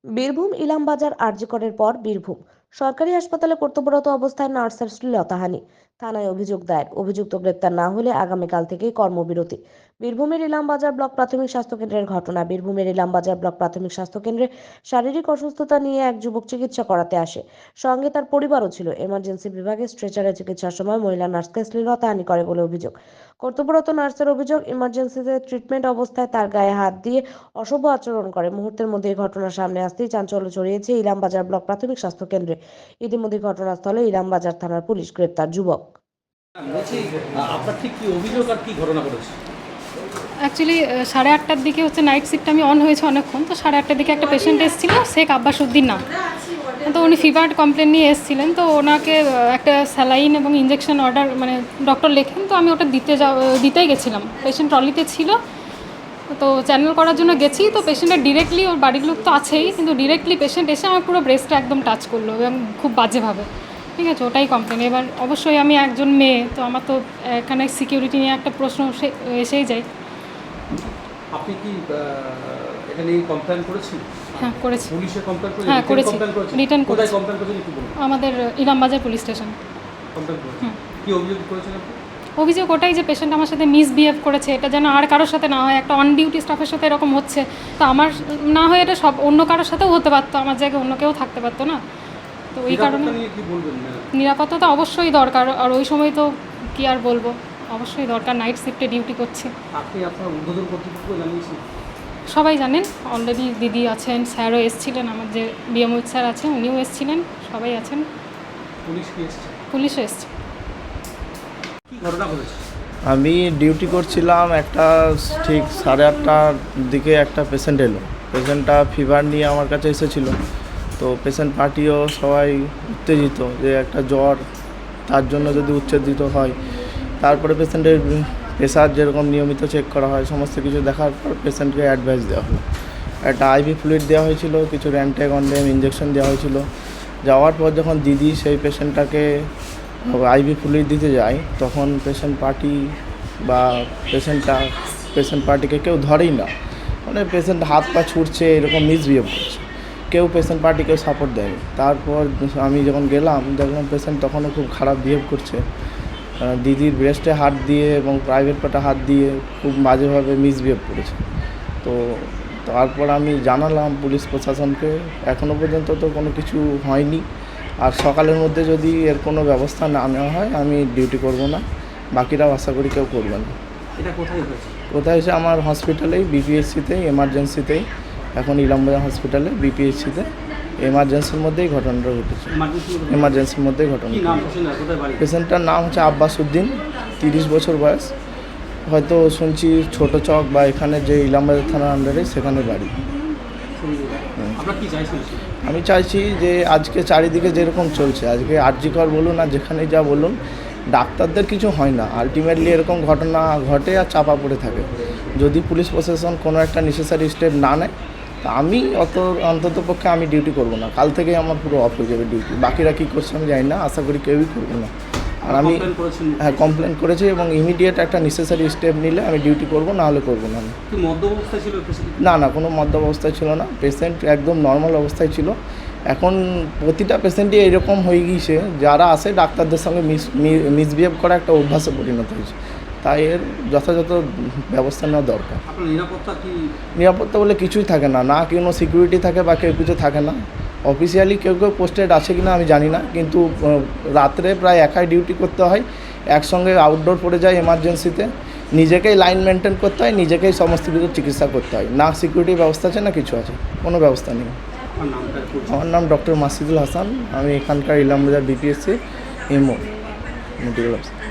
বীরভূম ইলামবাজার আরজিকরের পর বীরভূম সরকারি হাসপাতালে কর্তব্যরত অবস্থায় নার্সের শ্লীলতাহানি, থানায় অভিযোগ দায়ের। অভিযুক্ত গ্রেপ্তার না হলে আগামীকাল থেকেই কর্মবিরতি। বীরভূমের ইলামবাজার ব্লক প্রাথমিক স্বাস্থ্য কেন্দ্রের ঘটনা। বীরভূমের ইলামবাজার ব্লক প্রাথমিক স্বাস্থ্য কেন্দ্রে শারীরিক অসুস্থতা নিয়ে এক যুবক চিকিৎসা করাতে আসে। সঙ্গে তার পরিবারও ছিল। এমার্জেন্সি বিভাগে স্ট্রেচারে চিকিৎসার সময় মহিলা নার্সকে শ্লীলতাহানি করে বলে অভিযোগ। কর্তব্যরত নার্সের অভিযোগ, ইমার্জেন্সিতে ট্রিটমেন্ট অবস্থায় তার গায়ে হাত দিয়ে অসভ্য আচরণ করে। মুহূর্তের মধ্যে এই ঘটনা সামনে আসতেই চাঞ্চল্য ছড়িয়েছে ইলামবাজার ব্লক প্রাথমিক স্বাস্থ্য কেন্দ্রে। ইতিমধ্যে ঘটনাস্থলে ইলামবাজার থানার পুলিশ। গ্রেপ্তার যুবক। বলছি, আপনার ঠিক কি অভিযোগ আর কি ঘটনা ঘটেছে? অ্যাকচুয়ালি 8:30টার দিকে হচ্ছে নাইট শিফট আমি অন হয়েছে অনেকক্ষণ, তো 8:30টার দিকে একটা পেশেন্ট এসেছিলো, শেখ আব্বাসউদ্দিন নাম। তো উনি ফিভার কমপ্লেন নিয়ে এসেছিলেন, তো ওনাকে একটা স্যালাইন এবং ইঞ্জেকশন অর্ডার ডক্টর লেখেন, তো আমি ওটা দিতেই গেছিলাম। পেশেন্ট ট্রলিতে ছিল, তো চ্যানেল করার জন্য গেছি। তো পেশেন্টের ডিরেক্টলি, ওর বাড়ির লোক তো আছেই, কিন্তু ডিরেক্টলি পেশেন্ট এসে আমার পুরো ব্রেস্টটা একদম টাচ করলো এবং খুব বাজেভাবে। ঠিক আছে, ওটাই কমপ্লেন। এবার অবশ্যই আমি একজন মেয়ে, তো আমার তো এখানে সিকিউরিটি নিয়ে একটা প্রশ্ন এসেই যায়। আপনি কি এখানে কমপ্লেন করেছেন? হ্যাঁ, করেছি। পুলিশে কমপ্লেন করেছেন? হ্যাঁ, করেছি, রিটার্ন কোথায় করেছি। কমপ্লেন করেছেন একটু বলুন। আমাদের ইলামবাজার পুলিশ স্টেশন কমপ্লেন করেছেন, কি অভিযোগ করেছেন আপনি? অভিযোগ ওটাই যে পেশেন্ট আমার সাথে মিসবিহেভ করেছে, এটা যেন আর কারোর সাথে না হয়। একটা অন ডিউটি স্টাফের সাথে এরকম হচ্ছে, তো আমার না হয় এটা সব অন্য কারোর সাথেও হতে পারতো, আমার জায়গায় অন্য কেউ থাকতে পারতো না। তো ওই কারণে কি বলবেন? নিরাপত্তা অবশ্যই দরকার, আর ওই সময় তো কি আর বলবো, অবশ্যই দরকার। নাইট শিফটে ডিউটি করছি। আপনি আপনার ঊর্ধ্বতন কর্তৃপক্ষ জানিয়েছেন? সবাই জানেন, অলরেডি দিদি আছেন, স্যারও এসেছিলেন, আমার যে বিএমওইচ স্যার আছেন উনিও এসেছিলেন, সবাই আছেন। পুলিশ কি এসেছে? পুলিশও এসছে। কি ঘটনা ঘটেছে? আমি ডিউটি করছিলাম, একটা ঠিক 8:30টার দিকে একটা পেশেন্ট এলো। পেশেন্টটা ফিভার নিয়ে আমার কাছে এসেছিলো, তো পেশেন্ট পার্টিও সবাই উত্তেজিত যে একটা জ্বর, তার জন্য যদি উত্তেজিত হয়। তারপরে পেশেন্টের প্রেশার যেরকম নিয়মিত চেক করা হয়, সমস্ত কিছু দেখার পর পেশেন্টকে অ্যাডভাইস দেওয়া হলো। একটা আইভি ফ্লুইড দেওয়া হয়েছিল, কিছু র্যান্টাগনডেম ইঞ্জেকশন দেওয়া হয়েছিল। যাওয়ার পর যখন দিদি সেই পেশেন্টটাকে আইভি ফ্লুইড দিতে যায়, তখন পেশেন্ট পার্টি বা পেশেন্ট পার্টিকে কেউ ধরেই না। পেশেন্ট হাত পা ছুটছে, এরকম মিসবিহেভ করছে, কেউ পেশেন্ট পার্টিকে সাপোর্ট দেয়নি। তারপর আমি যখন গেলাম, দেখলাম পেশেন্ট তখনও খুব খারাপ বিহেভ করছে। দিদির ব্রেস্টে হাত দিয়ে এবং প্রাইভেট পার্টে হাত দিয়ে খুব বাজেভাবে মিসবিহেভ করেছে। তো তারপর আমি জানালাম পুলিশ প্রশাসনকে, এখনও পর্যন্ত তো কোনো কিছু হয়নি। আর সকালের মধ্যে যদি এর কোনো ব্যবস্থা না নেওয়া হয়, আমি ডিউটি করব না, বাকিরাও আশা করি কেউ করবে না। এটা কোথায় হয়েছে? কোথায় এসে আমার হসপিটালেই, বিপিএসসিতেই, এমার্জেন্সিতেই, এখন ইলামবাজার হসপিটালে বিপিএসসিতে এমার্জেন্সির মধ্যেই ঘটনাটা ঘটেছে। এমার্জেন্সির মধ্যেই ঘটনা। পেশেন্টটার নাম হচ্ছে আব্বাসউদ্দিন, 30 বছর বয়স। হয়তো শুনছি ছোটো চক বা এখানে যে ইলামবাজার থানার আন্ডারে, সেখানে বাড়ি। আমি চাইছি যে আজকে চারিদিকে যেরকম চলছে, আজকে আরজিকর বলুন আর যেখানে যা বলুন, ডাক্তারদের কিছু হয় না, আলটিমেটলি এরকম ঘটনা ঘটে আর চাপা পড়ে থাকে। যদি পুলিশ প্রশাসন কোনো একটা নেসেসারি স্টেপ না নেয়, তা আমি অন্ততপক্ষে আমি ডিউটি করব না। কাল থেকেই আমার পুরো অফ হয়ে যাবে ডিউটি। বাকিরা কী করছে আমি জানি না, আশা করি কেউই করবে না। আর আমি কমপ্লেন করেছি এবং ইমিডিয়েট একটা নেসেসারি স্টেপ নিলে আমি ডিউটি করব, না হলে করবো না। না, কোনো মদ্য অবস্থায় ছিল না, পেশেন্ট একদম নর্মাল অবস্থায় ছিল। এখন প্রতিটা পেশেন্টই এরকম হয়ে গিয়েছে, যারা আসে ডাক্তারদের সঙ্গে মিসবিহেভ করা একটা অভ্যাসে পরিণত হয়েছে। তাই এর যথাযথ ব্যবস্থা নেওয়া দরকার। নিরাপত্তা বলে কিছুই থাকে না, না কোনো সিকিউরিটি থাকে বা কেউ কিছু থাকে না। অফিসিয়ালি কেউ পোস্টেড আছে কিনা আমি জানি না, কিন্তু রাত্রে প্রায় একাই ডিউটি করতে হয়, একসঙ্গে আউটডোর পড়ে যায় এমার্জেন্সিতে, নিজেকেই লাইন মেনটেন করতে হয়, নিজেকেই সমস্ত কিছু চিকিৎসা করতে হয়। না সিকিউরিটি ব্যবস্থা আছে, না কিছু আছে, কোনো ব্যবস্থা নেই। আমার নাম ডক্টর মাসিদুল হাসান, আমি এখানকার ইলামবাজার বিপিএসসি এমও মেডিকেল অফিসার।